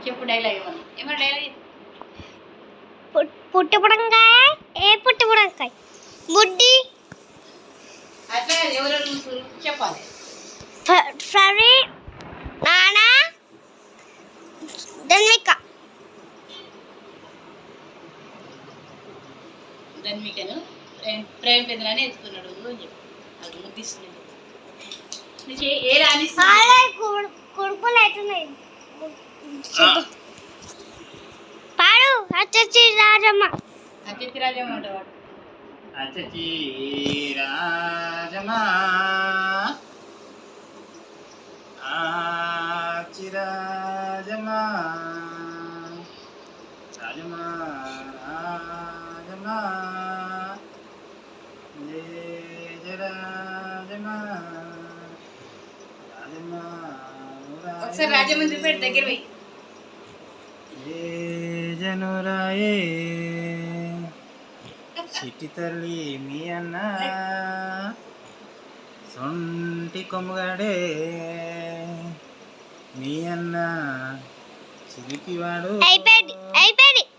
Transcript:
చెప్పు డైలాగ్ ఏమన్నా డైలాగ్. పుట్టపుడంకాయ ఏ పుట్టపుడంకాయ బుడ్డి అట్లా ఎవరెవరు చెప్పాలి. సరే నానా ధన్వికను ప్రేమ పెద్దలని ఎత్తుకున్నాడు అని చెప్పి అది ముద్దిస్తున్నాడు. ఏ రాని కొడుకులు అవుతున్నాయి పాడు అచ్చచ్చి రాజమ్మ అతిథి రాజమ్మ అంటవాడు. అచ్చచి రాజమా ఆచి రాజమా రాజమా రాజమా జయ రాజమా రాజమా ఒకసారి రాజమండ్రి పేట దగ్గర పోయి జనురాయే చిట్టి తల్లి మీ అన్న సొంటి కొమ్ముగాడే మీ అన్న చిలిపివాడు అయిపోయింది